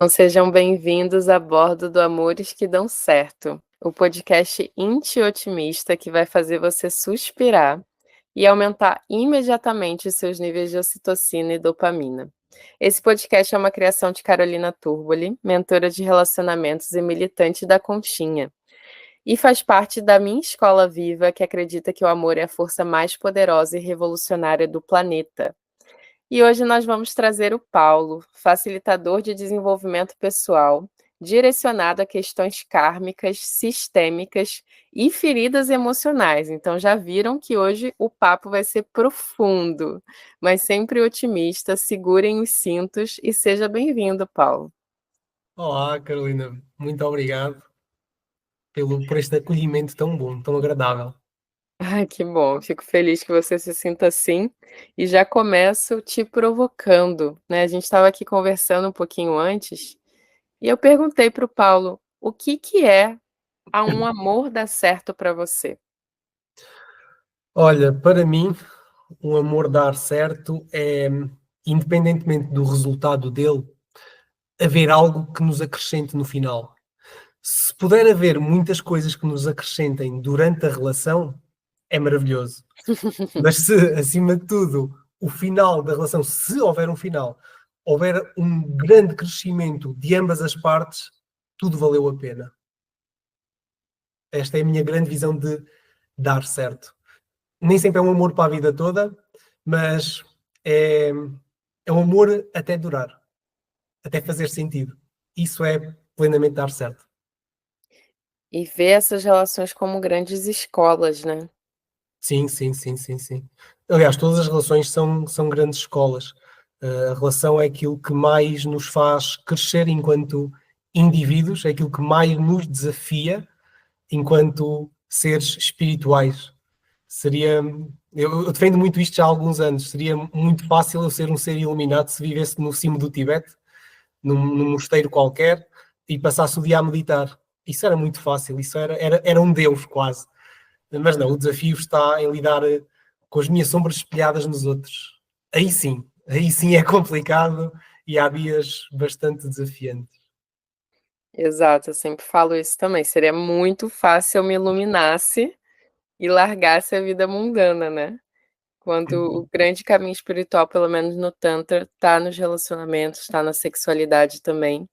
Sejam bem-vindos a bordo do Amores que Dão Certo, o podcast otimista que vai fazer você suspirar e aumentar imediatamente os seus níveis de ocitocina e dopamina. Esse podcast é uma criação de Carolina Turboli, mentora de relacionamentos e militante da Conchinha, e faz parte da minha escola viva que acredita que o amor é a força mais poderosa e revolucionária do planeta. E hoje nós vamos trazer o Paulo, facilitador de desenvolvimento pessoal, direcionado a questões kármicas, sistêmicas e feridas emocionais. Então já viram que hoje o papo vai ser profundo, mas sempre otimista. Segurem os cintos e seja bem-vindo, Paulo. Olá, Carolina. Muito obrigado por este acolhimento tão bom, tão agradável. Ai, que bom. Fico feliz que você se sinta assim e já começo te provocando, né? A gente estava aqui conversando um pouquinho antes. E eu perguntei para o Paulo, o que que é um amor dar certo para você? Olha, para mim, um amor dar certo é, independentemente do resultado dele, haver algo que nos acrescente no final. Se puder haver muitas coisas que nos acrescentem durante a relação, é maravilhoso. Mas se, acima de tudo, o final da relação, se houver um final, houver um grande crescimento de ambas as partes, tudo valeu a pena. Esta é a minha grande visão de dar certo. Nem sempre é um amor para a vida toda, mas é um amor até durar, até fazer sentido. Isso é plenamente dar certo. E ver essas relações como grandes escolas, né? Sim, sim, sim, sim, sim. Aliás, todas as relações são grandes escolas. A relação é aquilo que mais nos faz crescer enquanto indivíduos, é aquilo que mais nos desafia enquanto seres espirituais. Seria. Eu defendo muito isto já há alguns anos. Seria muito fácil eu ser um ser iluminado se vivesse no cimo do Tibete, num mosteiro qualquer, e passasse o dia a meditar. Isso era muito fácil, isso era um Deus quase. Mas não, o desafio está em lidar com as minhas sombras espelhadas nos outros. Aí sim é complicado e há dias bastante desafiantes. Exato, eu sempre falo isso também. Seria muito fácil eu me iluminasse e largasse a vida mundana, né? Quando o grande caminho espiritual, pelo menos no Tantra, tá nos relacionamentos, tá na sexualidade também.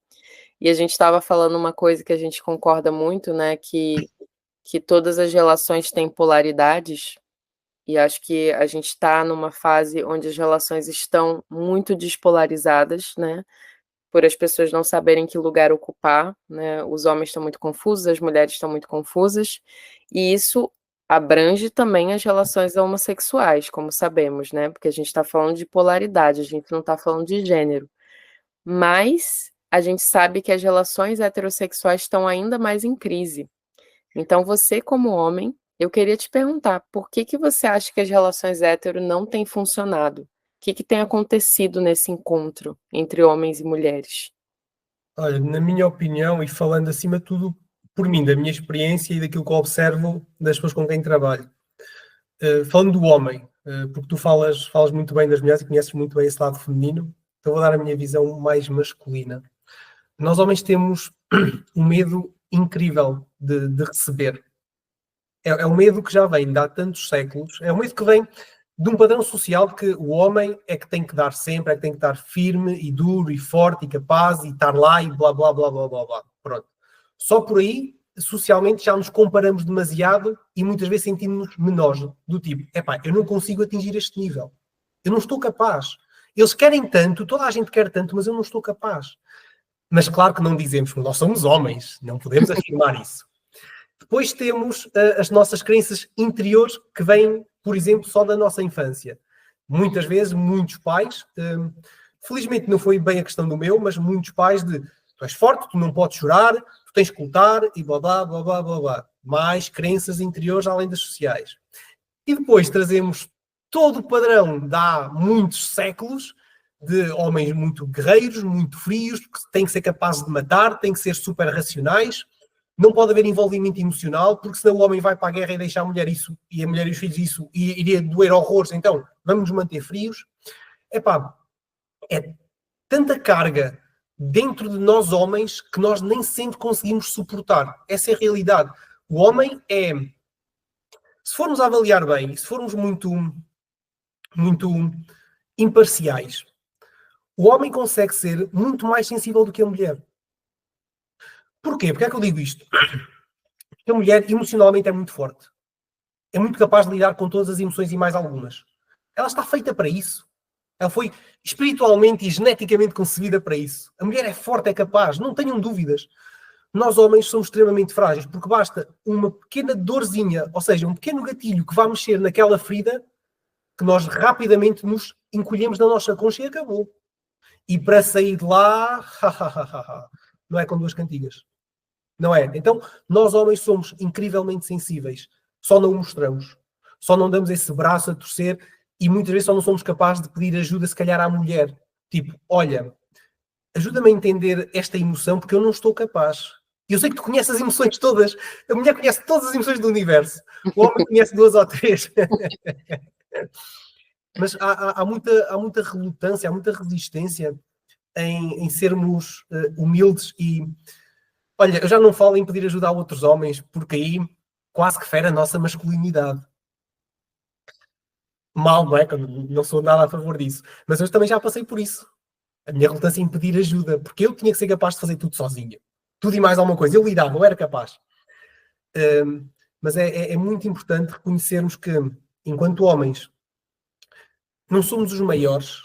E a gente estava falando uma coisa que a gente concorda muito, né? Que todas as relações têm polaridades, e acho que a gente está numa fase onde as relações estão muito despolarizadas, né? Por as pessoas não saberem que lugar ocupar, né? Os homens estão muito confusos, as mulheres estão muito confusas, e isso abrange também as relações homossexuais, como sabemos, né? Porque a gente está falando de polaridade, a gente não está falando de gênero. Mas a gente sabe que as relações heterossexuais estão ainda mais em crise. Então, você, como homem, eu queria te perguntar, por que que você acha que as relações hétero não têm funcionado? O que que tem acontecido nesse encontro entre homens e mulheres? Olha, na minha opinião, e falando acima de tudo por mim, da minha experiência e daquilo que eu observo das pessoas com quem trabalho. Falando do homem, porque tu falas muito bem das mulheres e conheces muito bem esse lado feminino, então vou dar a minha visão mais masculina. Nós homens temos um medo incrível de receber. É um medo que já vem de há tantos séculos, é um medo que vem de um padrão social de que o homem é que tem que dar sempre, é que tem que estar firme e duro e forte e capaz e estar lá e blá blá blá blá blá blá. Pronto. Só por aí, socialmente, já nos comparamos demasiado e muitas vezes sentimos-nos menores, do tipo, epá, eu não consigo atingir este nível. Eu não estou capaz. Eles querem tanto, toda a gente quer tanto, mas eu não estou capaz. Mas claro que não dizemos, porque nós somos homens, não podemos afirmar isso. Depois temos as nossas crenças interiores que vêm, por exemplo, só da nossa infância. Muitas vezes, muitos pais, felizmente não foi bem a questão do meu, mas muitos pais de tu és forte, tu não podes chorar, tu tens que lutar e blá blá blá blá blá blá. Mais crenças interiores além das sociais. E depois trazemos todo o padrão de há muitos séculos de homens muito guerreiros, muito frios, que têm que ser capazes de matar, têm que ser super racionais, não pode haver envolvimento emocional, porque senão o homem vai para a guerra e deixa a mulher isso, e a mulher e os filhos isso, e iria doer horrores, então vamos nos manter frios. Epá, é tanta carga dentro de nós homens que nós nem sempre conseguimos suportar. Essa é a realidade. O homem é, se formos avaliar bem, se formos muito imparciais, o homem consegue ser muito mais sensível do que a mulher. Porquê? Porque é que eu digo isto? Porque a mulher emocionalmente é muito forte. É muito capaz de lidar com todas as emoções e mais algumas. Ela está feita para isso. Ela foi espiritualmente e geneticamente concebida para isso. A mulher é forte, é capaz, não tenham dúvidas. Nós homens somos extremamente frágeis, porque basta uma pequena dorzinha, ou seja, um pequeno gatilho que vai mexer naquela ferida, que nós rapidamente nos encolhemos na nossa concha e acabou. E para sair de lá, não é com duas cantigas. Não é? Então, nós homens somos incrivelmente sensíveis. Só não o mostramos. Só não damos esse braço a torcer e muitas vezes só não somos capazes de pedir ajuda, se calhar, à mulher. Tipo, olha, ajuda-me a entender esta emoção porque eu não estou capaz. E eu sei que tu conheces as emoções todas. A mulher conhece todas as emoções do universo. O homem conhece duas ou três. Mas há muita relutância, há muita resistência em sermos humildes e... Olha, eu já não falo em pedir ajuda a outros homens, porque aí quase que fere a nossa masculinidade. Mal, não é? Que eu não sou nada a favor disso. Mas eu também já passei por isso. A minha relutância em pedir ajuda, porque eu tinha que ser capaz de fazer tudo sozinho. Tudo e mais alguma coisa. Eu lidava, eu era capaz. Mas é muito importante reconhecermos que, enquanto homens, não somos os maiores.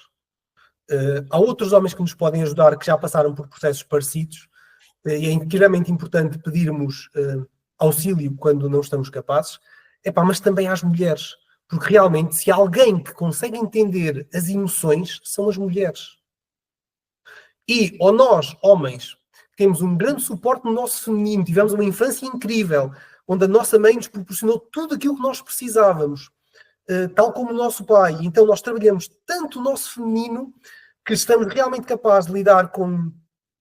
Há outros homens que nos podem ajudar, que já passaram por processos parecidos, e é incrivelmente importante pedirmos auxílio quando não estamos capazes. Mas também às mulheres. Porque realmente, se há alguém que consegue entender as emoções, são as mulheres. E, ou nós, homens, temos um grande suporte no nosso feminino, tivemos uma infância incrível, onde a nossa mãe nos proporcionou tudo aquilo que nós precisávamos, tal como o nosso pai. Então nós trabalhamos tanto o nosso feminino que estamos realmente capazes de lidar com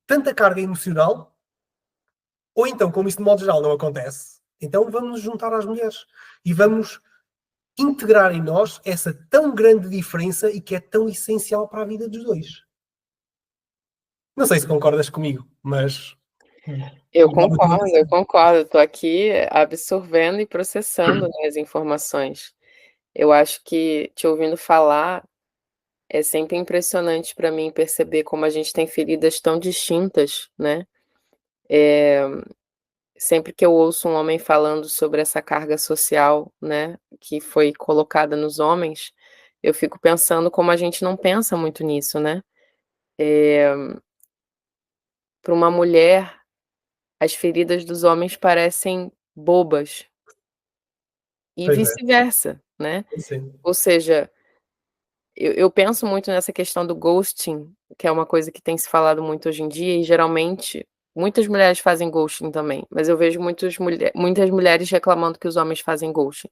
tanta carga emocional, ou então, como isso de modo geral não acontece, então vamos nos juntar às mulheres e vamos integrar em nós essa tão grande diferença e que é tão essencial para a vida dos dois. Não sei se concordas comigo, mas... Eu concordo. Estou aqui absorvendo e processando, né, as informações. Eu acho que, te ouvindo falar, é sempre impressionante para mim perceber como a gente tem feridas tão distintas, né. Sempre que eu ouço um homem falando sobre essa carga social, né, que foi colocada nos homens, eu fico pensando como a gente não pensa muito nisso, né. Para uma mulher, as feridas dos homens parecem bobas e Pois é, vice-versa, né. sim. Ou seja, eu penso muito nessa questão do ghosting, que é uma coisa que tem se falado muito hoje em dia e geralmente muitas mulheres fazem ghosting também, mas eu vejo muitas mulheres reclamando que os homens fazem ghosting.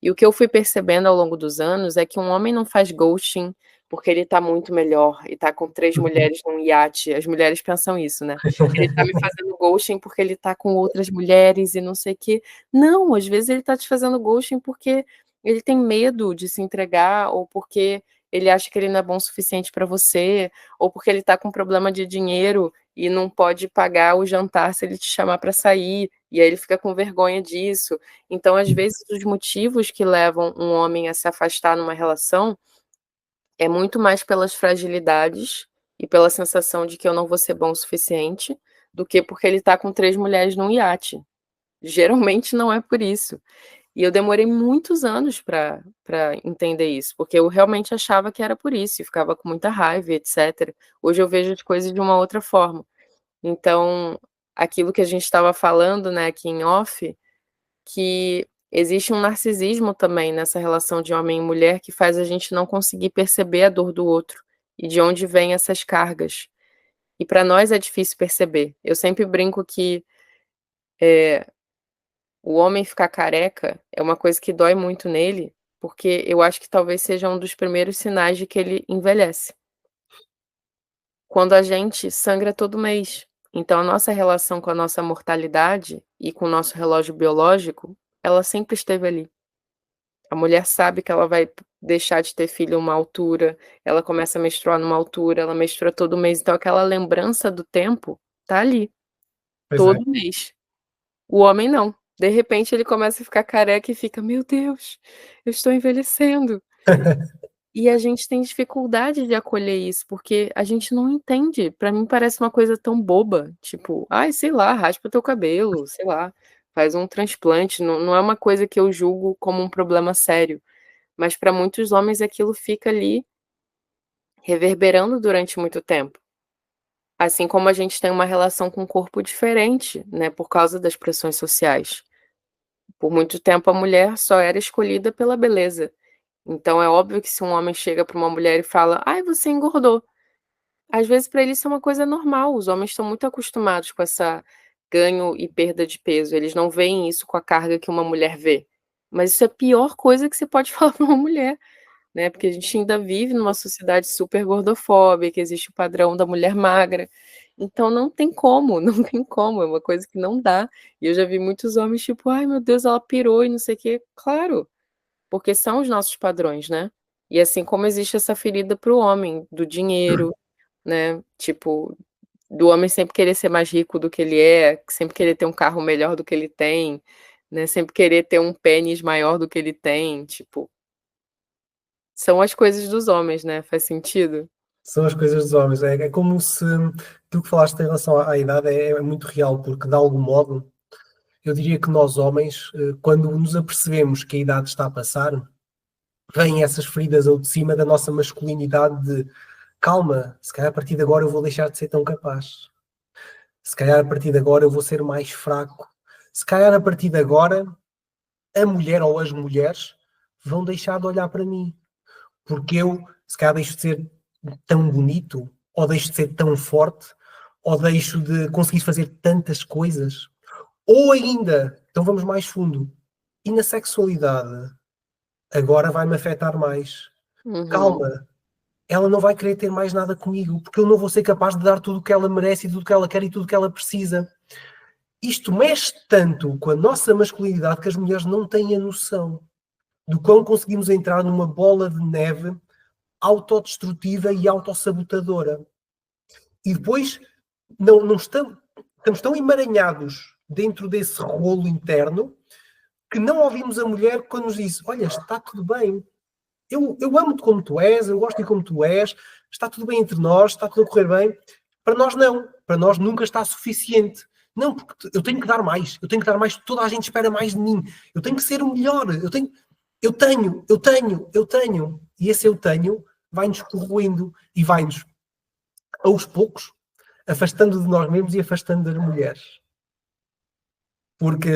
E o que eu fui percebendo ao longo dos anos é que um homem não faz ghosting porque ele tá muito melhor e tá com 3 mulheres num iate, as mulheres pensam isso, né. Ele tá me fazendo ghosting porque ele tá com outras mulheres e não sei o quê. Não, às vezes ele tá te fazendo ghosting porque ele tem medo de se entregar ou porque ele acha que ele não é bom o suficiente para você, ou porque ele está com problema de dinheiro e não pode pagar o jantar se ele te chamar para sair, e aí ele fica com vergonha disso. Então, às vezes, os motivos que levam um homem a se afastar numa relação é muito mais pelas fragilidades e pela sensação de que eu não vou ser bom o suficiente, do que porque ele está com 3 mulheres num iate. Geralmente não é por isso. E eu demorei muitos anos para entender isso, porque eu realmente achava que era por isso e ficava com muita raiva e etcétera. Hoje eu vejo as coisas de uma outra forma. Então, aquilo que a gente estava falando, né, aqui em off, que existe um narcisismo também nessa relação de homem e mulher que faz a gente não conseguir perceber a dor do outro e de onde vêm essas cargas. E para nós é difícil perceber. Eu sempre brinco que, eh o homem ficar careca é uma coisa que dói muito nele, porque eu acho que talvez seja um dos primeiros sinais de que ele envelhece. Quando a gente sangra todo mês. Então a nossa relação com a nossa mortalidade e com o nosso relógio biológico, ela sempre esteve ali. A mulher sabe que ela vai deixar de ter filho a uma altura, ela começa a menstruar numa altura, ela menstrua todo mês, então aquela lembrança do tempo tá ali, Pois é. todo mês. O homem não. De repente ele começa a ficar careca e fica: "Meu Deus, eu estou envelhecendo". E a gente tem dificuldade de acolher isso, porque a gente não entende. Pra mim parece uma coisa tão boba, tipo: "Ai, sei lá, raspa o teu cabelo, sei lá, faz um transplante", não é uma coisa que eu julgo como um problema sério, mas pra muitos homens aquilo fica ali reverberando durante muito tempo. Assim como a gente tem uma relação com o corpo diferente, né, por causa das pressões sociais. Por muito tempo a mulher só era escolhida pela beleza. Então é óbvio que se um homem chega para uma mulher e fala: "Ai, você engordou", às vezes para ele isso é uma coisa normal, os homens estão muito acostumados com essa ganho e perda de peso, eles não veem isso com a carga que uma mulher vê. Mas isso é a pior coisa que você pode falar para uma mulher, né, porque a gente ainda vive numa sociedade super gordofóbica, existe o padrão da mulher magra, então não tem como, não tem como, é uma coisa que não dá. E eu já vi muitos homens tipo: "Ai meu Deus, ela pirou e não sei o quê", claro, porque são os nossos padrões, né. E assim como existe essa ferida para o homem, do dinheiro, né, tipo, do homem sempre querer ser mais rico do que ele é, sempre querer ter um carro melhor do que ele tem, né, sempre querer ter um pênis maior do que ele tem, tipo, são as coisas dos homens, né, faz sentido? São as coisas dos homens. É como se aquilo que falaste em relação à idade é muito real, porque de algum modo eu diria que nós homens, quando nos apercebemos que a idade está a passar, vêm essas feridas ao de cima da nossa masculinidade de calma, se calhar a partir de agora eu vou deixar de ser tão capaz. Se calhar a partir de agora eu vou ser mais fraco. Se calhar a partir de agora a mulher ou as mulheres vão deixar de olhar para mim. Porque eu, se calhar, deixo de ser tão bonito, ou deixo de ser tão forte, ou deixo de conseguir fazer tantas coisas. Ou ainda, então vamos mais fundo, e na sexualidade, agora vai-me afetar mais. Uhum, Calma, ela não vai querer ter mais nada comigo, porque eu não vou ser capaz de dar tudo o que ela merece e tudo o que ela quer e tudo o que ela precisa. Isto mexe tanto com a nossa masculinidade que as mulheres não têm a noção do quão conseguimos entrar numa bola de neve autodestrutiva e autossabotadora. E depois não estamos tão emaranhados dentro desse rolo interno que não ouvimos a mulher quando nos diz: olha, está tudo bem, eu amo-te como tu és, eu gosto de como tu és, está tudo bem entre nós, está tudo a correr bem. Para nós não, para nós nunca está suficiente. Não, porque eu tenho que dar mais, eu tenho que dar mais, toda a gente espera mais de mim, eu tenho que ser o melhor, eu tenho. E esse eu tenho vai-nos corroendo e vai-nos, aos poucos, afastando de nós mesmos e afastando das mulheres. Porque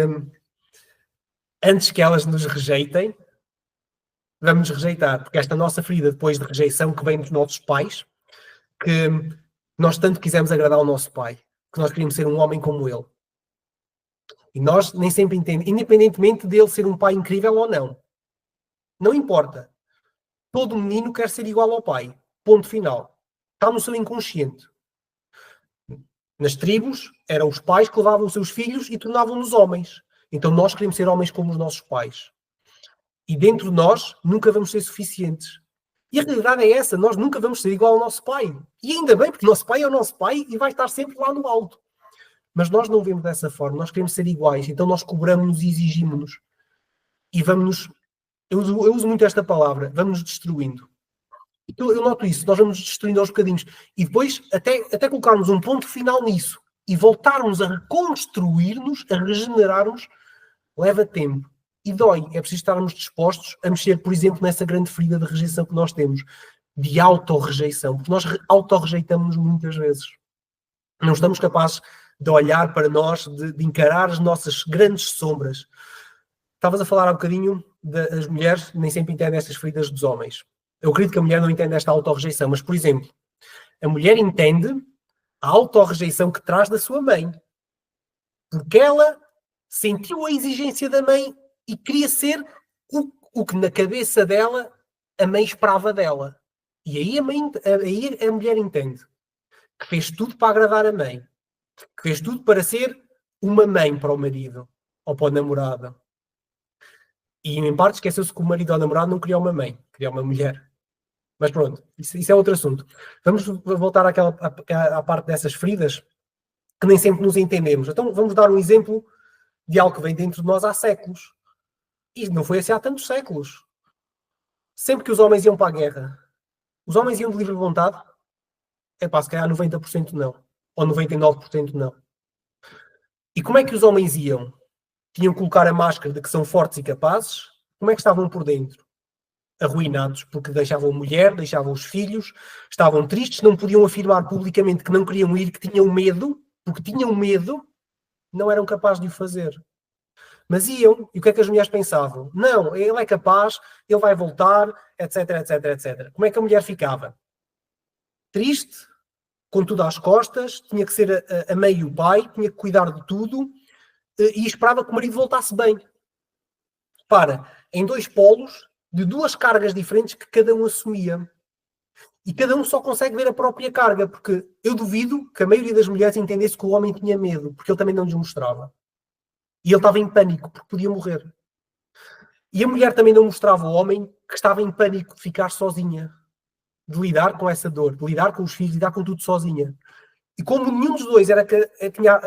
antes que elas nos rejeitem, vamos nos rejeitar. Porque esta nossa ferida depois de rejeição que vem dos nossos pais, que nós tanto quisemos agradar ao nosso pai, que nós queríamos ser um homem como ele. E nós nem sempre entendemos, independentemente dele ser um pai incrível ou não. Não importa. Todo menino quer ser igual ao pai. Ponto final. Está no seu inconsciente. Nas tribos, eram os pais que levavam os seus filhos e tornavam-nos homens. Então nós queremos ser homens como os nossos pais. E dentro de nós, nunca vamos ser suficientes. E a realidade é essa, nós nunca vamos ser igual ao nosso pai. E ainda bem, porque o nosso pai é o nosso pai e vai estar sempre lá no alto. Mas nós não vemos dessa forma, nós queremos ser iguais, então nós cobramos-nos e exigimos-nos. E vamos-nos, eu uso muito esta palavra, vamos-nos destruindo. Eu noto isso, nós vamos destruindo aos bocadinhos. E depois, até colocarmos um ponto final nisso e voltarmos a reconstruir-nos, a regenerar-nos, leva tempo. E dói. É preciso estarmos dispostos a mexer, por exemplo, nessa grande ferida de rejeição que nós temos. De autorrejeição. Porque nós autorrejeitamos muitas vezes. Não estamos capazes de olhar para nós, de encarar as nossas grandes sombras. Estavas a falar há bocadinho das mulheres nem sempre entendem estas feridas dos homens. Eu acredito que a mulher não entende esta autorrejeição, mas, por exemplo, a mulher entende a autorrejeição que traz da sua mãe. Porque ela sentiu a exigência da mãe e queria ser o que na cabeça dela a mãe esperava dela. E aí a mulher entende que fez tudo para agradar a mãe, que fez tudo para ser uma mãe para o marido ou para o namorado. E em parte esqueceu-se que o marido ou namorado não queria uma mãe, queria uma mulher. Mas pronto, isso é outro assunto. Vamos voltar à parte dessas feridas, que nem sempre nos entendemos. Então vamos dar um exemplo de algo que vem dentro de nós há séculos. E não foi assim há tantos séculos. Sempre que os homens iam para a guerra, os homens iam de livre vontade? É pá, se calhar 90% não. Ou 99% não. E como é que os homens iam? Tinham que colocar a máscara de que são fortes e capazes? Como é que estavam por dentro? Arruinados, porque deixavam a mulher, deixavam os filhos, estavam tristes, não podiam afirmar publicamente que não queriam ir, que tinham medo, porque tinham medo, não eram capazes de o fazer. Mas iam, e o que é que as mulheres pensavam? Não, ele é capaz, ele vai voltar, etc, etc, etc. Como é que a mulher ficava? Triste, com tudo às costas, tinha que ser a mãe e o pai, tinha que cuidar de tudo, e esperava que o marido voltasse bem. Para, em dois polos, de duas cargas diferentes que cada um assumia. E cada um só consegue ver a própria carga, porque eu duvido que a maioria das mulheres entendesse que o homem tinha medo, porque ele também não lhes mostrava. E ele estava em pânico, porque podia morrer. E a mulher também não mostrava ao homem que estava em pânico de ficar sozinha, de lidar com essa dor, de lidar com os filhos, de lidar com tudo sozinha. E como nenhum dos dois tinha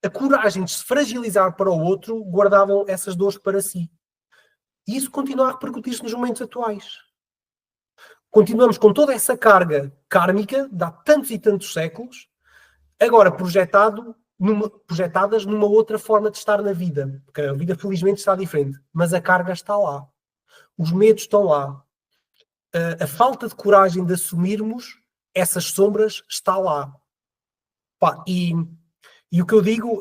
a coragem de se fragilizar para o outro, guardavam essas dores para si. E isso continua a repercutir-se nos momentos atuais. Continuamos com toda essa carga kármica de há tantos e tantos séculos, agora projetadas numa outra forma de estar na vida. Porque a vida, felizmente, está diferente. Mas a carga está lá. Os medos estão lá. A falta de coragem de assumirmos essas sombras está lá. Pá, e o que eu digo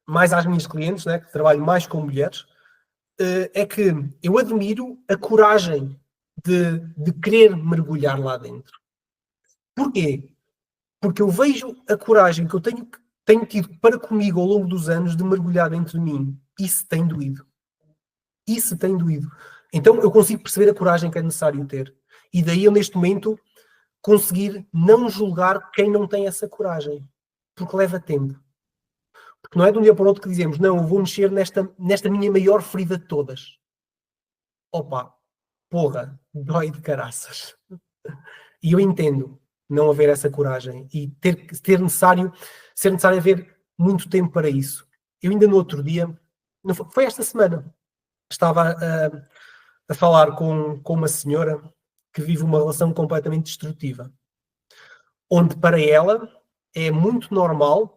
mais às minhas clientes, né, que trabalho mais com mulheres, é que eu admiro a coragem de querer mergulhar lá dentro. Porquê? Porque eu vejo a coragem que eu tenho tido para comigo ao longo dos anos de mergulhar dentro de mim. Isso tem doído. Isso tem doído. Então eu consigo perceber a coragem que é necessário ter. E daí eu, neste momento, conseguir não julgar quem não tem essa coragem. Porque leva tempo. Porque não é de um dia para o outro que dizemos, não, eu vou mexer nesta minha maior ferida de todas. Opa, porra, dói de caraças. E eu entendo não haver essa coragem e ser necessário haver muito tempo para isso. Eu ainda no outro dia, não foi esta semana, estava a falar com uma senhora que vive uma relação completamente destrutiva, onde para ela é muito normal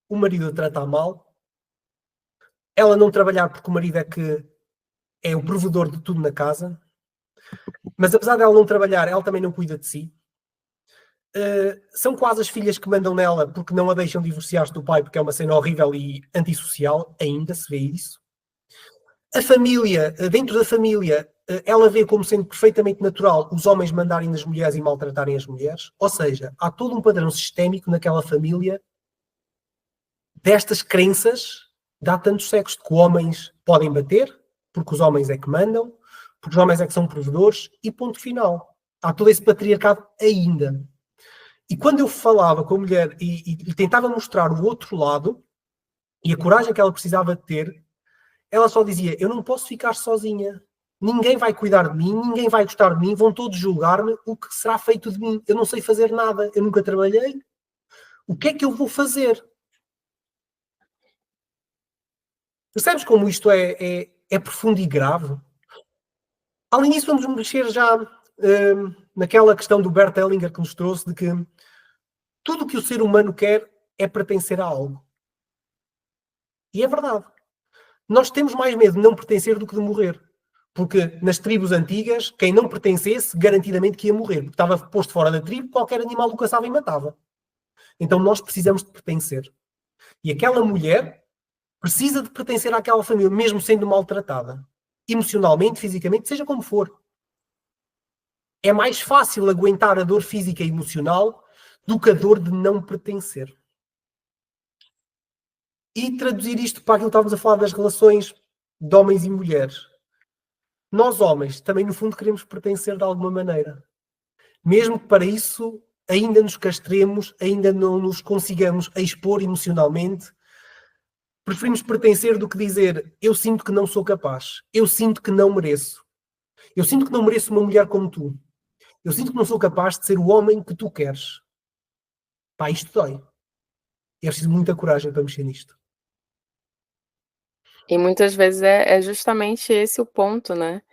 o marido a tratar mal, ela não trabalhar porque o marido é que é o provedor de tudo na casa, mas apesar dela não trabalhar, ela também não cuida de si. São quase as filhas que mandam nela porque não a deixam divorciar-se do pai, porque é uma cena horrível e antissocial, ainda se vê isso. A família, dentro da família, ela vê como sendo perfeitamente natural os homens mandarem nas mulheres e maltratarem as mulheres. Ou seja, há todo um padrão sistémico naquela família destas crenças de há tantos séculos de que homens podem bater, porque os homens é que mandam, porque os homens é que são provedores, e ponto final. Há todo esse patriarcado ainda. E quando eu falava com a mulher e tentava mostrar o outro lado e a coragem que ela precisava de ter, ela só dizia, eu não posso ficar sozinha. Ninguém vai cuidar de mim, ninguém vai gostar de mim, vão todos julgar-me o que será feito de mim. Eu não sei fazer nada, eu nunca trabalhei. O que é que eu vou fazer? Percebes como isto é profundo e grave? Além disso, vamos mexer já naquela questão do Bert Hellinger que nos trouxe de que tudo o que o ser humano quer é pertencer a algo. E é verdade. Nós temos mais medo de não pertencer do que de morrer. Porque nas tribos antigas, quem não pertencesse, garantidamente que ia morrer. Porque estava posto fora da tribo, qualquer animal o caçava e matava. Então nós precisamos de pertencer. E aquela mulher precisa de pertencer àquela família, mesmo sendo maltratada. Emocionalmente, fisicamente, seja como for. É mais fácil aguentar a dor física e emocional do que a dor de não pertencer. E traduzir isto para aquilo que estávamos a falar das relações de homens e mulheres. Nós, homens, também no fundo queremos pertencer de alguma maneira. Mesmo que para isso ainda nos castremos, ainda não nos consigamos expor emocionalmente, Preferimos pertencer do que dizer eu sinto que não sou capaz, eu sinto que não mereço, eu sinto que não mereço uma mulher como tu, eu sinto que não sou capaz de ser o homem que tu queres. Pá, isto dói. E é preciso muita coragem para mexer nisto. E muitas vezes é justamente esse o ponto, né.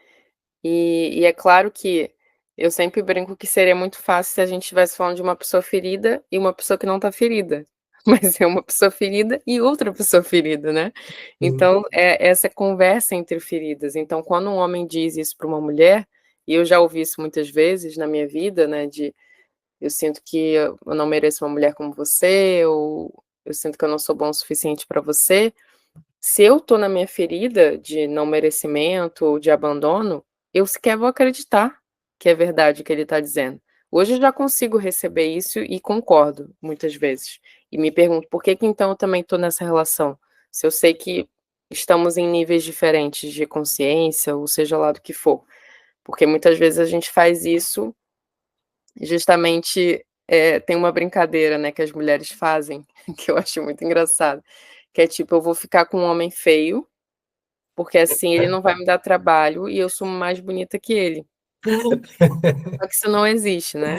E é claro que eu sempre brinco que seria muito fácil se a gente estivesse falando de uma pessoa ferida e uma pessoa que não tá ferida, mas é uma pessoa ferida e outra pessoa ferida, né. Sim. Então é essa conversa entre feridas. Então quando um homem diz isso para uma mulher, e eu já ouvi isso muitas vezes na minha vida, né, de: "Eu sinto que eu não mereço uma mulher como você", ou "Eu sinto que eu não sou bom o suficiente para você", se eu tô na minha ferida de não merecimento ou de abandono, eu sequer vou acreditar que é verdade o que ele tá dizendo. Hoje eu já consigo receber isso e concordo, muitas vezes. E me pergunto: "Por que que então eu também tô nessa relação?" Se eu sei que estamos em níveis diferentes de consciência ou seja lá do que for. Porque muitas vezes a gente faz isso justamente, tem uma brincadeira, né, que as mulheres fazem, que eu acho muito engraçado, que é tipo: "Eu vou ficar com um homem feio porque assim ele não vai me dar trabalho e eu sou mais bonita que ele." Só que isso não existe, né.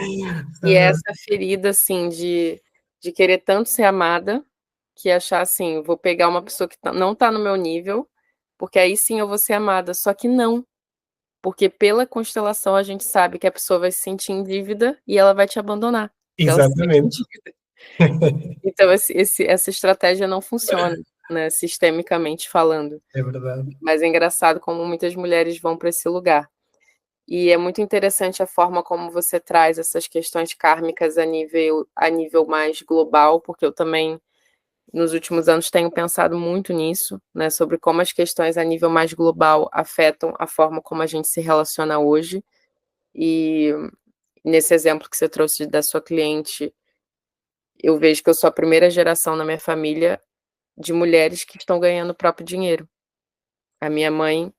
E é essa ferida, assim, de querer tanto ser amada, que achar assim: "Vou pegar uma pessoa que não tá no meu nível, porque aí sim eu vou ser amada", só que não, porque pela constelação a gente sabe que a pessoa vai se sentir em dívida e ela vai te abandonar, porque ela se sente em Exatamente. dívida. Então essa estratégia não funciona, né, sistemicamente falando. É verdade. Mas é engraçado como muitas mulheres vão para esse lugar. E é muito interessante a forma como você traz essas questões kármicas a nível mais global, porque eu também, nos últimos anos, tenho pensado muito nisso, né, sobre como as questões a nível mais global afetam a forma como a gente se relaciona hoje. E nesse exemplo que você trouxe da sua cliente, eu vejo que eu sou a primeira geração na minha família de mulheres que estão ganhando o próprio dinheiro. A minha mãe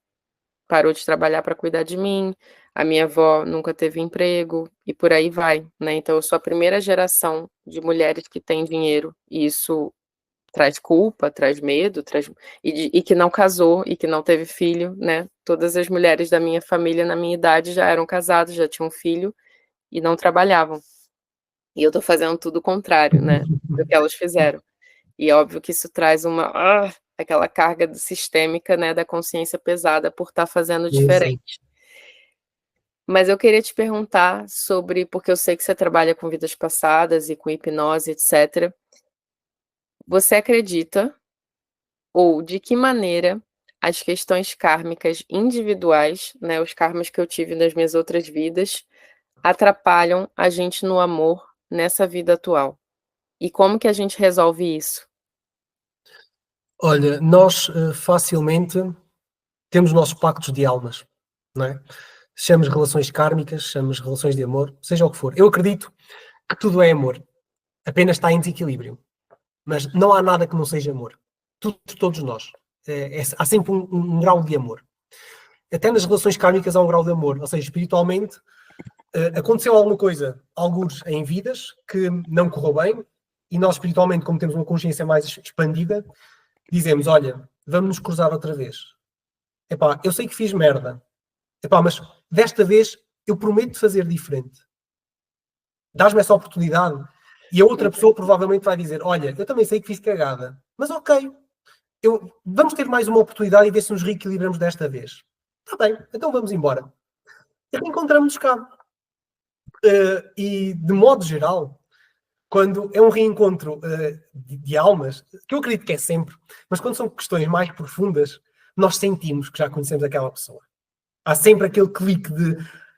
parou de trabalhar para cuidar de mim, a minha avó nunca teve emprego e por aí vai, né. Então eu sou a primeira geração de mulheres que tem dinheiro e isso traz culpa, traz medo, e que não casou e que não teve filho, né. Todas as mulheres da minha família na minha idade já eram casadas, já tinham filho e não trabalhavam. E eu tô fazendo tudo o contrário, né, do que elas fizeram. E é óbvio que isso traz aquela carga sistêmica, né, da consciência pesada por estar fazendo Sim, sim. diferente. Mas eu queria te perguntar sobre porque eu sei que você trabalha com vidas passadas e com hipnose, etcétera. Você acredita ou de que maneira as questões kármicas individuais, né, os karmas que eu tive nas minhas outras vidas, atrapalham a gente no amor nessa vida atual? E como que a gente resolve isso? Olha, nós facilmente temos nossos pactos de almas, não é? Chamamos relações kármicas, chamamos relações de amor, seja o que for. Eu acredito que tudo é amor, apenas está em desequilíbrio. Mas não há nada que não seja amor. Tudo, todos nós. Há sempre um grau de amor. Até nas relações kármicas há um grau de amor. Ou seja, espiritualmente, aconteceu alguma coisa, alguns em vidas, que não correu bem, e nós espiritualmente, como temos uma consciência mais expandida, dizemos, olha, vamos nos cruzar outra vez. Epá, eu sei que fiz merda. Epá, mas desta vez eu prometo fazer diferente. Dás-me essa oportunidade. E a outra pessoa provavelmente vai dizer, olha, eu também sei que fiz cagada, mas ok, vamos ter mais uma oportunidade e ver se nos reequilibramos desta vez. Está bem, então vamos embora. E reencontramos-nos cá. E, de modo geral, quando é um reencontro de almas, que eu acredito que é sempre, mas quando são questões mais profundas, nós sentimos que já conhecemos aquela pessoa. Há sempre aquele clique de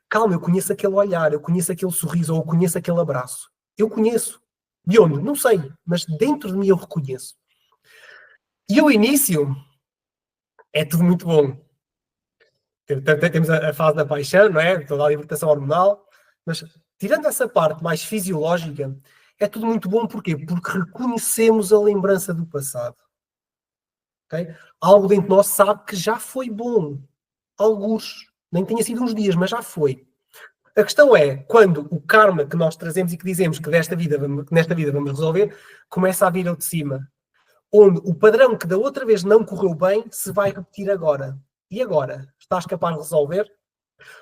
calma, eu conheço aquele olhar, eu conheço aquele sorriso, ou eu conheço aquele abraço. Eu conheço. De onde? Não sei, mas dentro de mim eu reconheço. E o início é tudo muito bom. Temos a fase da paixão, não é? Toda a libertação hormonal, mas tirando essa parte mais fisiológica, é tudo muito bom, porquê? Porque reconhecemos a lembrança do passado. Okay? Algo dentro de nós sabe que já foi bom. Alguns, nem tenha sido uns dias, mas já foi. A questão é, quando o karma que nós trazemos e que dizemos que nesta vida vamos resolver, começa a vir ao de cima. onde o padrão que da outra vez não correu bem se vai repetir agora. E agora? Estás capaz de resolver?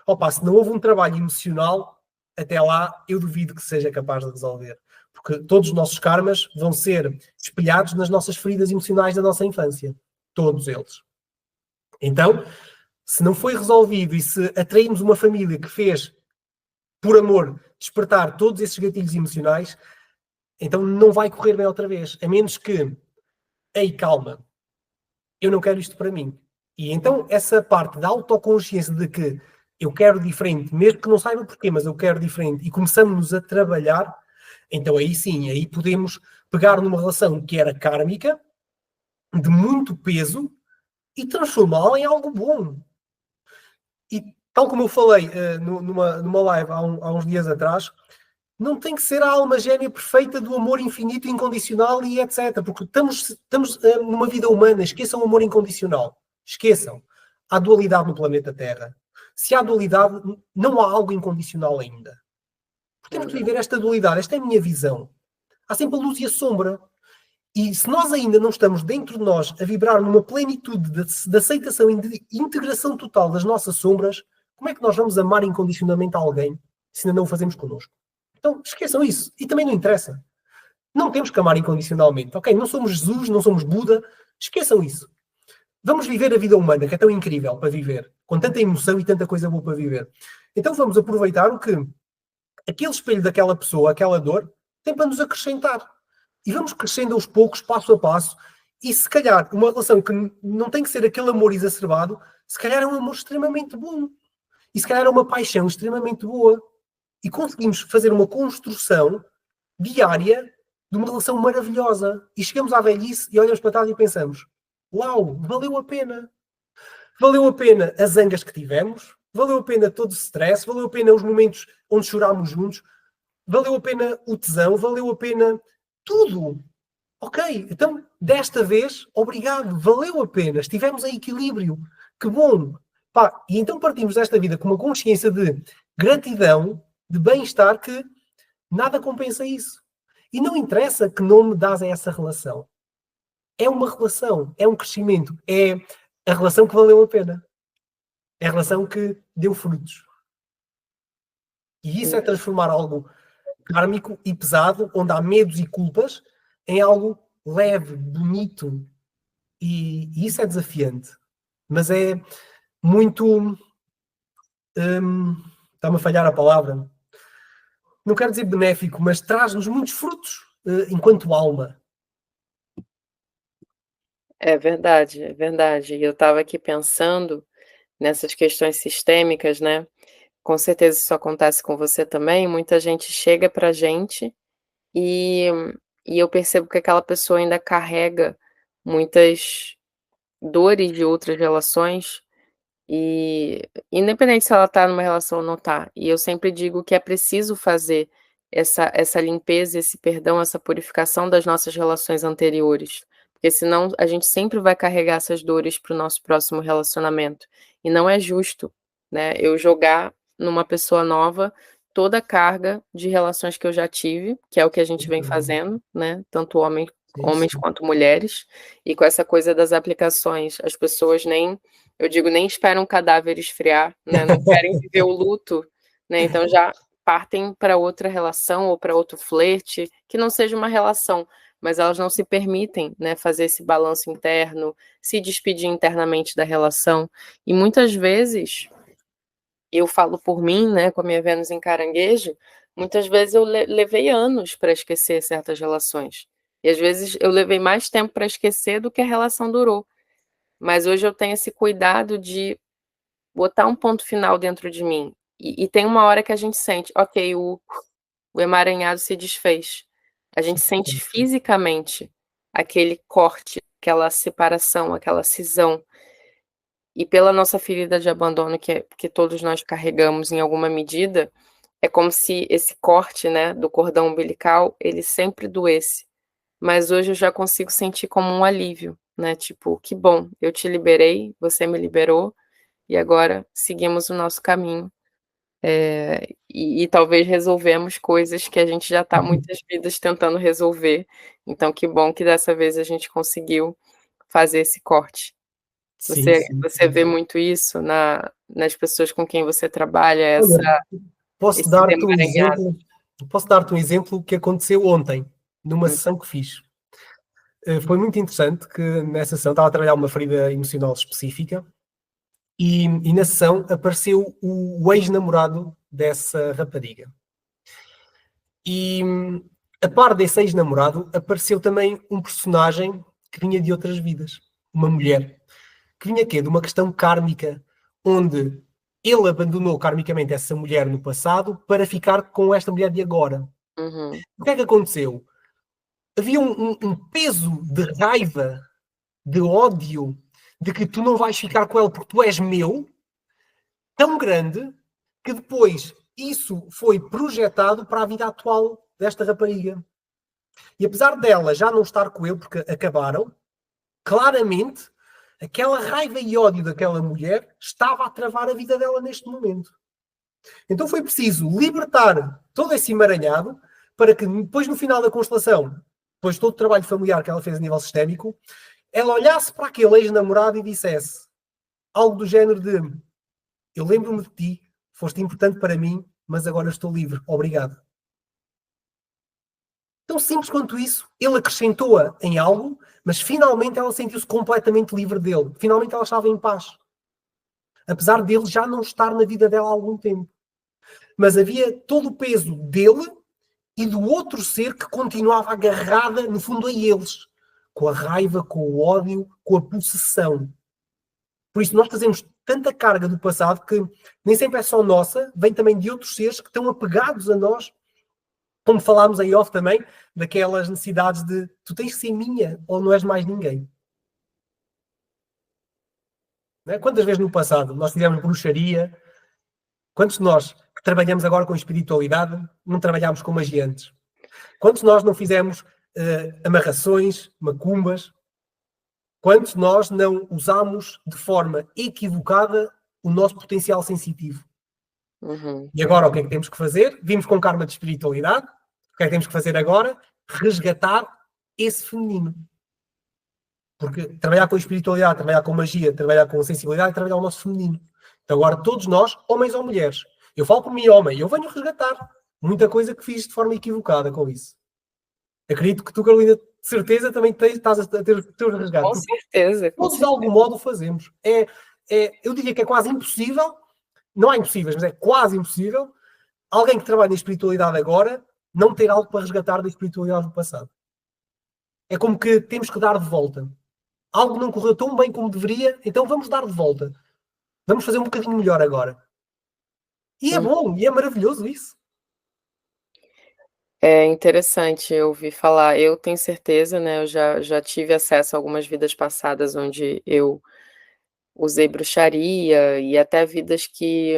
Opa, se não houve um trabalho emocional, até lá eu duvido que seja capaz de resolver. Porque todos os nossos karmas vão ser espelhados nas nossas feridas emocionais da nossa infância. Todos eles. Então, se não foi resolvido e se atraímos uma família que fez, por amor, despertar todos esses gatilhos emocionais, então não vai correr bem outra vez. A menos que, ei, calma, eu não quero isto para mim. E então essa parte da autoconsciência de que eu quero diferente, mesmo que não saiba porquê, mas eu quero diferente, e começamos a trabalhar, então aí sim, aí podemos pegar numa relação que era kármica, de muito peso, e transformá-la em algo bom. E tal como eu falei numa live há uns dias atrás, não tem que ser a alma gêmea perfeita do amor infinito, incondicional e etc. Porque estamos numa vida humana. Esqueçam o amor incondicional. Esqueçam. Há dualidade no planeta Terra. Se há dualidade, não há algo incondicional ainda. Porque temos que viver esta dualidade. Esta é a minha visão. Há sempre a luz e a sombra. E se nós ainda não estamos dentro de nós a vibrar numa plenitude de aceitação e de integração total das nossas sombras, como é que nós vamos amar incondicionalmente alguém se ainda não o fazemos connosco? Então, esqueçam isso. E também não interessa. Não temos que amar incondicionalmente. Ok? Não somos Jesus, não somos Buda. Esqueçam isso. Vamos viver a vida humana, que é tão incrível para viver. Com tanta emoção e tanta coisa boa para viver. Então vamos aproveitar o que aquele espelho daquela pessoa, aquela dor, tem para nos acrescentar. E vamos crescendo aos poucos, passo a passo. E se calhar uma relação que não tem que ser aquele amor exacerbado, se calhar é um amor extremamente bom. E se calhar é uma paixão extremamente boa. E conseguimos fazer uma construção diária de uma relação maravilhosa. E chegamos à velhice e olhamos para trás e pensamos: uau, valeu a pena. Valeu a pena as zangas que tivemos, valeu a pena todo o stress, valeu a pena os momentos onde chorámos juntos, valeu a pena o tesão, valeu a pena tudo. Ok, então desta vez, obrigado, valeu a pena, estivemos em equilíbrio, que bom. Pá, e então partimos desta vida com uma consciência de gratidão, de bem-estar, que nada compensa isso. E não interessa que nome dás a essa relação. É uma relação, é um crescimento, é a relação que valeu a pena. É a relação que deu frutos. E isso é transformar algo kármico e pesado, onde há medos e culpas, em algo leve, bonito. E isso é desafiante. Mas é muito... está-me a falhar a palavra. Não quero dizer benéfico, mas traz-nos muitos frutos enquanto alma. É verdade, é verdade. E eu estava aqui pensando nessas questões sistêmicas, né? Com certeza isso acontece com você também. Muita gente chega pra gente e, e eu percebo que aquela pessoa ainda carrega muitas dores de outras relações. E independente se ela tá numa relação ou não tá, e eu sempre digo que é preciso fazer essa limpeza, esse perdão, essa purificação das nossas relações anteriores, porque senão a gente sempre vai carregar essas dores para o nosso próximo relacionamento, e não é justo, né, eu jogar numa pessoa nova toda a carga de relações que eu já tive, que é o que a gente vem fazendo, né, tanto homens Sim. quanto mulheres, e com essa coisa das aplicações, as pessoas nem eu digo, nem esperam um cadáver esfriar, né, não querem viver o luto, né, então já partem para outra relação ou para outro flerte, que não seja uma relação, mas elas não se permitem, né, fazer esse balanço interno, se despedir internamente da relação. E muitas vezes, eu falo por mim, né, com a minha Vênus em Caranguejo, muitas vezes eu levei anos para esquecer certas relações. E às vezes eu levei mais tempo para esquecer do que a relação durou. Mas hoje eu tenho esse cuidado de botar um ponto final dentro de mim. E tem uma hora que a gente sente, ok, o emaranhado se desfez. A gente sente fisicamente aquele corte, aquela separação, aquela cisão. E pela nossa ferida de abandono que todos nós carregamos em alguma medida, é como se esse corte, né, do cordão umbilical, ele sempre doesse. Mas hoje eu já consigo sentir como um alívio, né? Tipo, que bom, eu te liberei, você me liberou, e agora seguimos o nosso caminho. E talvez resolvemos coisas que a gente já está muitas vidas tentando resolver, então que bom que dessa vez a gente conseguiu fazer esse corte. Sim, sim, Você sim. vê muito isso nas pessoas com quem você trabalha, Olha, posso esses dar-te um emaranhados? exemplo, que aconteceu ontem, numa Hum, sessão que fiz. Foi muito interessante que nessa sessão estava a trabalhar uma ferida emocional específica e na sessão apareceu o ex-namorado dessa rapariga. E a par desse ex-namorado apareceu também um personagem que vinha de outras vidas, uma mulher, que vinha quê? De uma questão kármica, onde ele abandonou karmicamente essa mulher no passado para ficar com esta mulher de agora. uhum, O que é que aconteceu? Havia um peso de raiva, de ódio, de que tu não vais ficar com ele porque tu és meu, tão grande, que depois isso foi projetado para a vida atual desta rapariga. E apesar dela já não estar com ele, porque acabaram, claramente aquela raiva e ódio daquela mulher estava a travar a vida dela neste momento. Então foi preciso libertar todo esse emaranhado para que depois, no final da constelação, depois de todo o trabalho familiar que ela fez a nível sistémico, ela olhasse para aquele ex-namorado e dissesse algo do género de: eu lembro-me de ti, foste importante para mim, mas agora estou livre, obrigado. Tão simples quanto isso, ele acrescentou-a em algo, mas finalmente ela sentiu-se completamente livre dele. Finalmente ela estava em paz. Apesar dele já não estar na vida dela há algum tempo. Mas havia todo o peso dele e do outro ser que continuava agarrada, no fundo, a eles. Com a raiva, com o ódio, com a possessão. Por isso nós fazemos tanta carga do passado que nem sempre é só nossa, vem também de outros seres que estão apegados a nós, como falámos em off também, daquelas necessidades de tu tens que ser minha ou não és mais ninguém. Não é? Quantas vezes no passado nós fizemos bruxaria? Quantos de nós que trabalhamos agora com espiritualidade não trabalhámos com magia antes? Quantos de nós não fizemos amarrações, macumbas? Quantos de nós não usamos de forma equivocada o nosso potencial sensitivo? uhum, E agora o que é que temos que fazer? Vimos com karma de espiritualidade. O que é que temos que fazer agora? Resgatar esse feminino. Porque trabalhar com espiritualidade, trabalhar com magia, trabalhar com sensibilidade, é trabalhar o nosso feminino. Então agora todos nós, homens ou mulheres, eu falo por mim homem, eu venho resgatar muita coisa que fiz de forma equivocada com isso. Acredito que tu, Carolina, de certeza também estás a ter o teu resgate. com certeza, com Todos de algum certeza. modo o fazemos. Eu diria que é quase impossível, não há impossíveis, mas é quase impossível alguém que trabalha em espiritualidade agora não ter algo para resgatar da espiritualidade do passado. É como que temos que dar de volta. Algo não correu tão bem como deveria, então vamos dar de volta. Vamos fazer um bocadinho melhor agora. E é Hum. bom, e é maravilhoso isso. É interessante ouvir falar. Eu tenho certeza, né, eu já tive acesso a algumas vidas passadas onde eu usei bruxaria e até vidas que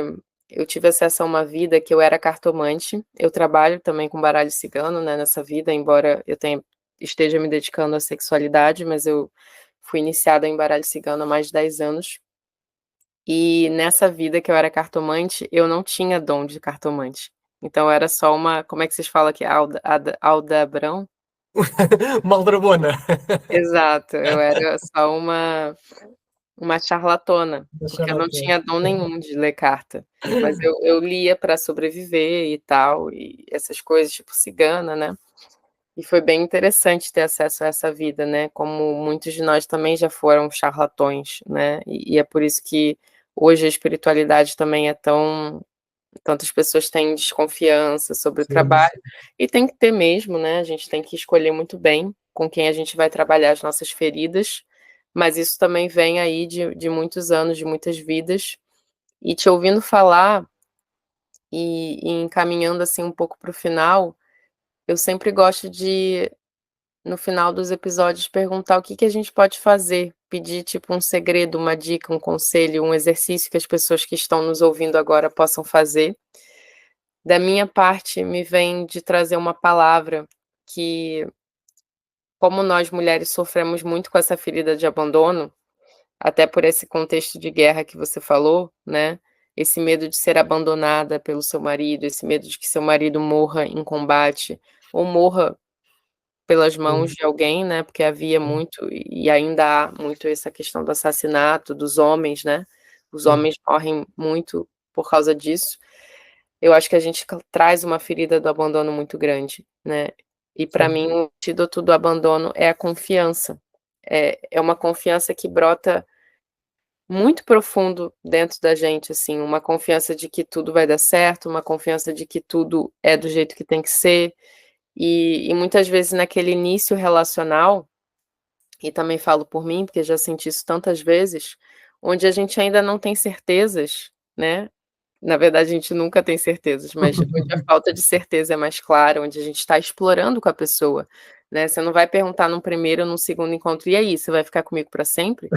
eu tive acesso a uma vida que eu era cartomante. Eu trabalho também com baralho cigano, né, nessa vida, embora eu esteja me dedicando à sexualidade, mas eu fui iniciada em baralho cigano há mais de 10 anos. E nessa vida que eu era cartomante, eu não tinha dom de cartomante. Então eu era só uma, como é que vocês falam aqui? Aldabrão? Maldrabona. Exato, eu era só uma charlatona, Deixa porque eu lá não ter. tinha dom nenhum de ler carta, mas eu lia para sobreviver e tal, e essas coisas, tipo cigana, né. E foi bem interessante ter acesso a essa vida, né, como muitos de nós também já foram charlatões, né, e é por isso que hoje a espiritualidade também é tão tantas pessoas têm desconfiança sobre o Sim, trabalho, sim. e tem que ter mesmo, né, a gente tem que escolher muito bem com quem a gente vai trabalhar as nossas feridas, mas isso também vem aí de muitos anos, de muitas vidas. E te ouvindo falar, e encaminhando, assim, um pouco para o final, eu sempre gosto de, no final dos episódios, perguntar o que que a gente pode fazer, pedir, tipo, um segredo, uma dica, um conselho, um exercício que as pessoas que estão nos ouvindo agora possam fazer. Da minha parte, me vem de trazer uma palavra que, como nós mulheres sofremos muito com essa ferida de abandono, até por esse contexto de guerra que você falou, né, esse medo de ser abandonada pelo seu marido, esse medo de que seu marido morra em combate, ou morra pelas mãos sim, de alguém, né, porque havia sim, muito e ainda há muito essa questão do assassinato dos homens, né, os sim, homens morrem muito por causa disso. Eu acho que a gente traz uma ferida do abandono muito grande, né, e para sim. mim o antídoto do abandono é a confiança, é uma confiança que brota muito profundo dentro da gente, assim, uma confiança de que tudo vai dar certo, uma confiança de que tudo é do jeito que tem que ser, e muitas vezes naquele início relacional, e também falo por mim, porque já senti isso tantas vezes, onde a gente ainda não tem certezas, né, na verdade a gente nunca tem certezas, mas onde a falta de certeza é mais clara, onde a gente está explorando com a pessoa, né, você não vai perguntar num primeiro ou num segundo encontro: "E aí, você vai ficar comigo para sempre?".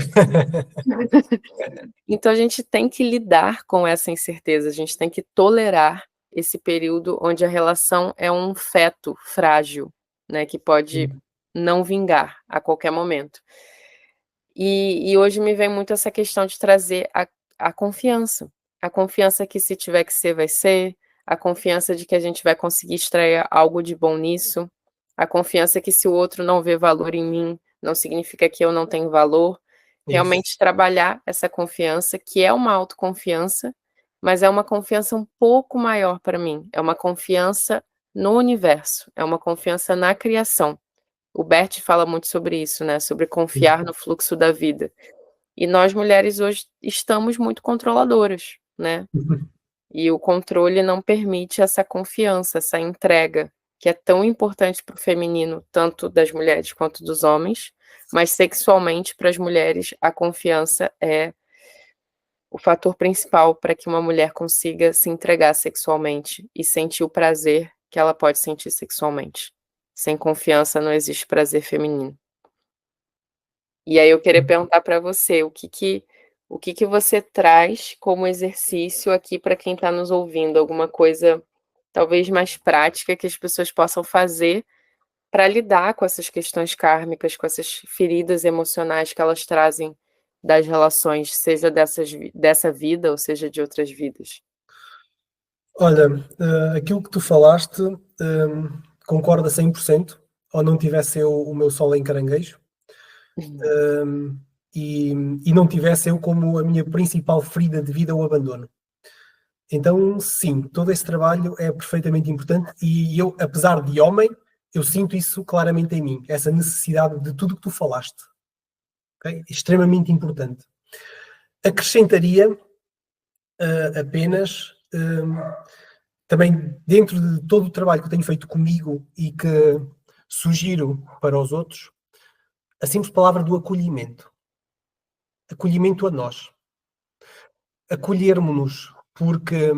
Então a gente tem que lidar com essa incerteza, a gente tem que tolerar esse período onde a relação é um feto frágil, né, que pode Sim. não vingar a qualquer momento. E hoje me vem muito essa questão de trazer a confiança que se tiver que ser, vai ser, a confiança de que a gente vai conseguir extrair algo de bom nisso, a confiança que se o outro não vê valor em mim, não significa que eu não tenho valor. Isso. Realmente trabalhar essa confiança, que é uma autoconfiança, mas é uma confiança um pouco maior para mim, é uma confiança no universo, é uma confiança na criação. O Bert fala muito sobre isso, né, sobre Sim. confiar no fluxo da vida. E nós mulheres hoje estamos muito controladoras, né, e o controle não permite essa confiança, essa entrega, que é tão importante para o feminino, tanto das mulheres quanto dos homens, mas sexualmente para as mulheres a confiança é o fator principal para que uma mulher consiga se entregar sexualmente e sentir o prazer que ela pode sentir sexualmente. Sem confiança não existe prazer feminino. E aí eu queria perguntar para você, o que que você traz como exercício aqui para quem está nos ouvindo? Alguma coisa talvez mais prática que as pessoas possam fazer para lidar com essas questões kármicas, com essas feridas emocionais que elas trazem das relações, seja dessa vida ou seja de outras vidas? Olha, aquilo que tu falaste, concordo a 100%, ou não tivesse eu o meu sol em Caranguejo, Uhum. hum, e, e não tivesse eu como a minha principal ferida de vida o abandono. Então, sim, todo esse trabalho é perfeitamente importante e eu, apesar de homem, eu sinto isso claramente em mim, essa necessidade de tudo que tu falaste, ok? Extremamente importante. Acrescentaria apenas, também dentro de todo o trabalho que eu tenho feito comigo e que sugiro para os outros, a simples palavra do acolhimento. Acolhimento a nós. Acolhermos-nos porque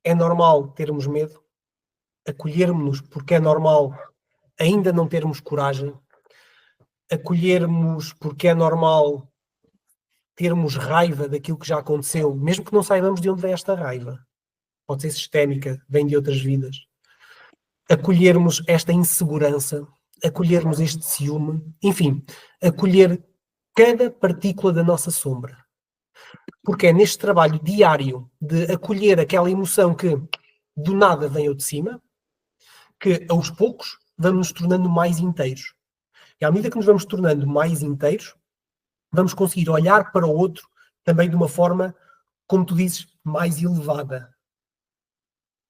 é normal termos medo, acolhermos-nos porque é normal ainda não termos coragem, acolhermos porque é normal termos raiva daquilo que já aconteceu, mesmo que não saibamos de onde vem esta raiva. Pode ser sistémica, vem de outras vidas. Acolhermos esta insegurança, acolhermos este ciúme, enfim, acolher cada partícula da nossa sombra. Porque é neste trabalho diário de acolher aquela emoção que do nada vem ao de cima, que aos poucos vamos nos tornando mais inteiros. E à medida que nos vamos tornando mais inteiros, vamos conseguir olhar para o outro também de uma forma, como tu dizes, mais elevada.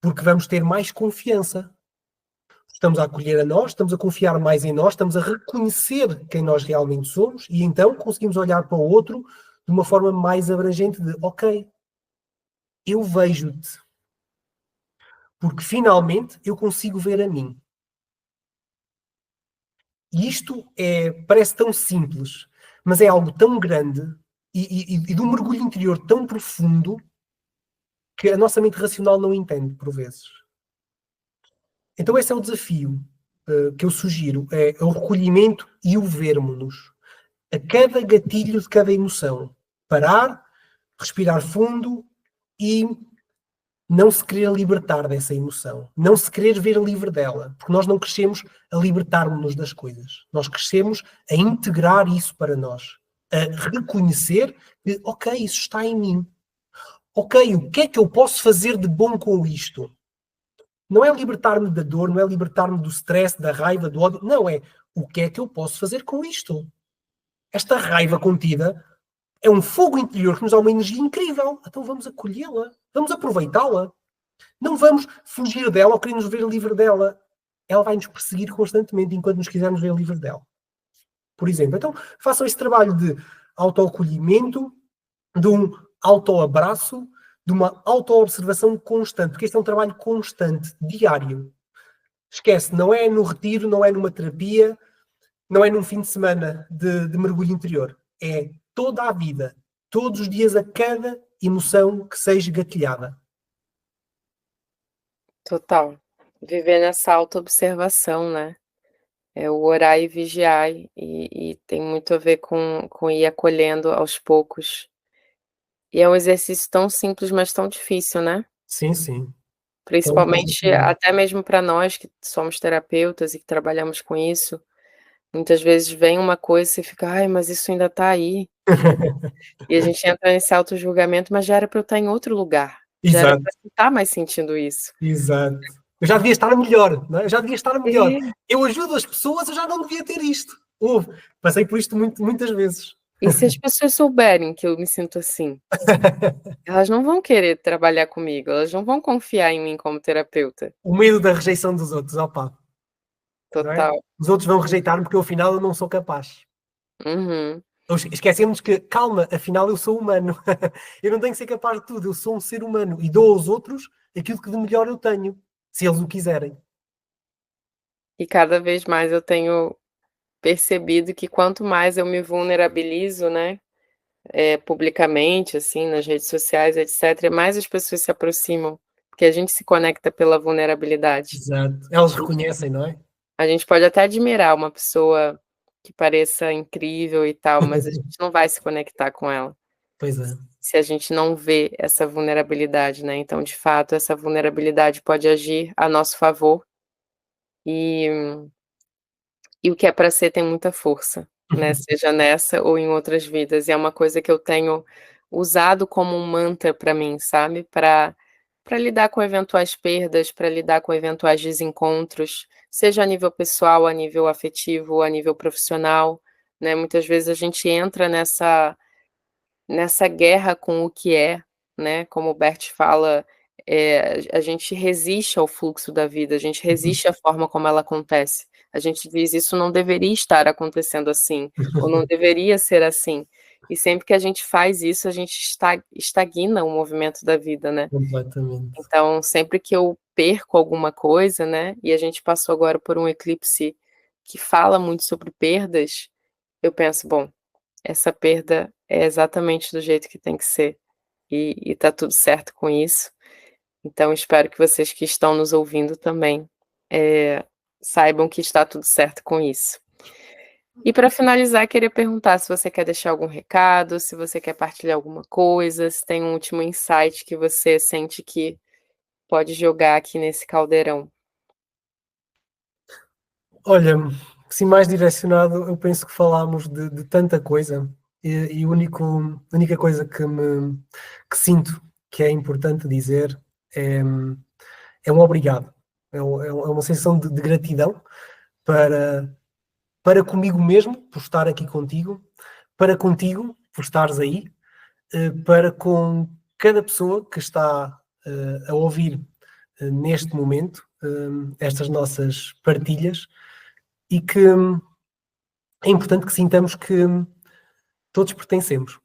Porque vamos ter mais confiança. Estamos a acolher a nós, estamos a confiar mais em nós, estamos a reconhecer quem nós realmente somos e então conseguimos olhar para o outro de uma forma mais abrangente de, ok, eu vejo-te, porque finalmente eu consigo ver a mim. E isto parece tão simples, mas é algo tão grande e de um mergulho interior tão profundo que a nossa mente racional não entende, por vezes. Então esse é o desafio que eu sugiro, é o recolhimento e o vermos-nos a cada gatilho de cada emoção. Parar, respirar fundo e não se querer libertar dessa emoção, não se querer ver livre dela, porque nós não crescemos a libertarmos-nos das coisas, nós crescemos a integrar isso para nós, a reconhecer que, ok, isso está em mim, ok, o que é que eu posso fazer de bom com isto? Não é libertar-me da dor, não é libertar-me do stress, da raiva, do ódio. Não, é o que é que eu posso fazer com isto? Esta raiva contida é um fogo interior que nos dá uma energia incrível. Então vamos acolhê-la, vamos aproveitá-la. Não vamos fugir dela ou querer nos ver livre dela. Ela vai nos perseguir constantemente enquanto nos quisermos ver livre dela. Por exemplo, então façam esse trabalho de autoacolhimento, de um autoabraço, de uma autoobservação constante, porque este é um trabalho constante, diário. Esquece, não é no retiro, não é numa terapia, não é num fim de semana de mergulho interior. É toda a vida, todos os dias, a cada emoção que seja gatilhada. Total. Viver nessa autoobservação, né? É o orar e vigiar, e tem muito a ver com ir acolhendo aos poucos. E é um exercício tão simples, mas tão difícil, né? Sim, sim. Então, Principalmente até mesmo para nós que somos terapeutas e que trabalhamos com isso, muitas vezes vem uma coisa e você fica: "Ai, mas isso ainda tá aí". E a gente entra nesse autojulgamento, mas já era para eu estar em outro lugar, já era exato, para eu não estar mais sentindo isso. exato. Eu já devia estar melhor, não é? Eu já devia estar melhor. É. Eu ajudo as pessoas, eu já não devia ter isto. Passei por isto muitas vezes. E se as pessoas souberem que eu me sinto assim? Elas não vão querer trabalhar comigo, elas não vão confiar em mim como terapeuta. O medo da rejeição dos outros, opa, não é? Total. Os outros vão rejeitar-me porque eu, afinal, eu não sou capaz. Uhum. Esquecemos que, calma, afinal eu sou humano. Eu não tenho que ser capaz de tudo, eu sou um ser humano e dou aos outros aquilo que de melhor eu tenho, se eles o quiserem. E cada vez mais eu tenho percebido que quanto mais eu me vulnerabilizo, né, publicamente, assim, nas redes sociais, etcétera, mais as pessoas se aproximam, porque a gente se conecta pela vulnerabilidade. Exato. Elas reconhecem, não é? A gente pode até admirar uma pessoa que pareça incrível e tal, mas a gente não vai se conectar com ela, Pois é. se a gente não vê essa vulnerabilidade, né. Então, de fato, essa vulnerabilidade pode agir a nosso favor, e o que é para ser tem muita força, né, seja nessa ou em outras vidas, e é uma coisa que eu tenho usado como um mantra para mim, sabe, para lidar com eventuais perdas, para lidar com eventuais desencontros, seja a nível pessoal, a nível afetivo, a nível profissional, né, muitas vezes a gente entra nessa guerra com o que é, né, como o Bert fala, a gente resiste ao fluxo da vida, a gente resiste à forma como ela acontece. A gente diz: "Isso não deveria estar acontecendo assim", ou "Não deveria ser assim". E sempre que a gente faz isso, a gente estagna o movimento da vida, né. Completamente. Então, sempre que eu perco alguma coisa, né, e a gente passou agora por um eclipse que fala muito sobre perdas, eu penso: "Bom, essa perda é exatamente do jeito que tem que ser, e tá tudo certo com isso". Então espero que vocês que estão nos ouvindo também, saibam que está tudo certo com isso. E para finalizar, queria perguntar se você quer deixar algum recado, se você quer partilhar alguma coisa, se tem um último insight que você sente que pode jogar aqui nesse caldeirão. Olha, assim mais direcionado, eu penso que falámos de tanta coisa e a única coisa que sinto que é importante dizer é, é um obrigado. É uma sensação de gratidão para, para comigo mesmo, por estar aqui contigo, para contigo, por estares aí, para com cada pessoa que está a ouvir neste momento estas nossas partilhas e que é importante que sintamos que todos pertencemos.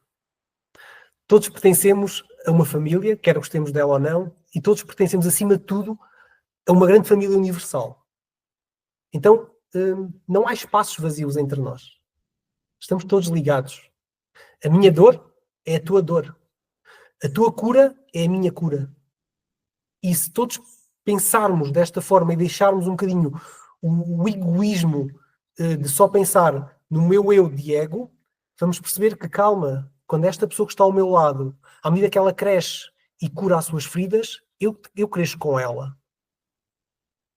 Todos pertencemos a uma família, quer gostemos dela ou não, e todos pertencemos, acima de tudo, a uma grande família universal. Então, não há espaços vazios entre nós. Estamos todos ligados. A minha dor é a tua dor. A tua cura é a minha cura. E se todos pensarmos desta forma e deixarmos um bocadinho o egoísmo de só pensar no meu eu de ego, vamos perceber que, calma, quando esta pessoa que está ao meu lado, à medida que ela cresce e cura as suas feridas, eu cresço com ela.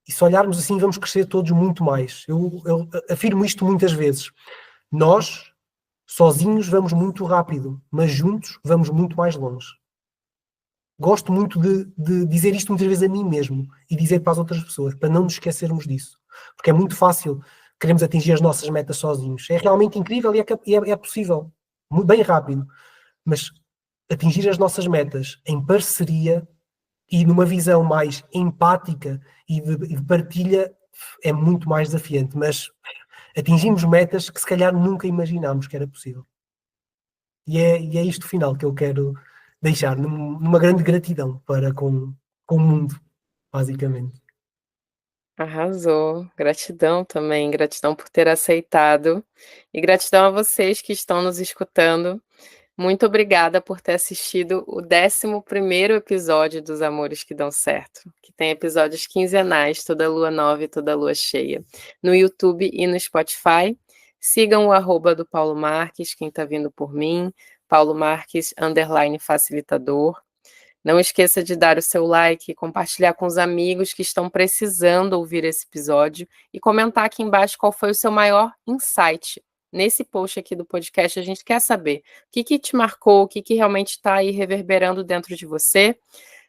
E se olharmos assim, vamos crescer todos muito mais. Eu afirmo isto muitas vezes. Nós, sozinhos, vamos muito rápido, mas juntos vamos muito mais longe. gosto muito de dizer isto muitas vezes a mim mesmo e dizer para as outras pessoas, para não nos esquecermos disso. Porque é muito fácil queremos atingir as nossas metas sozinhos. É realmente incrível e é possível, bem rápido. Mas atingir as nossas metas em parceria e numa visão mais empática e de partilha é muito mais desafiante. Mas atingimos metas que se calhar nunca imaginámos que era possível. E é isto o final que eu quero deixar, numa grande gratidão para com o mundo, basicamente. Arrasou. Gratidão também, gratidão por ter aceitado e gratidão a vocês que estão nos escutando. Muito obrigada por ter assistido o 11º episódio dos Amores que Dão Certo, que tem episódios quinzenais, toda lua nova e toda lua cheia, no YouTube e no Spotify. Sigam o arroba do Paulo Marques, quem está vindo por mim, Paulo Marques, _facilitador. Não esqueça de dar o seu like, compartilhar com os amigos que estão precisando ouvir esse episódio e comentar aqui embaixo qual foi o seu maior insight. Nesse post aqui do podcast, a gente quer saber o que te marcou, o que realmente está aí reverberando dentro de você.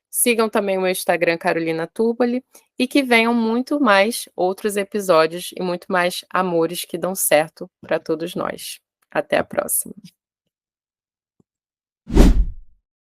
Sigam também o meu Instagram, Carolina Turboli, e que venham muito mais outros episódios e muito mais amores que dão certo para todos nós. Até a próxima.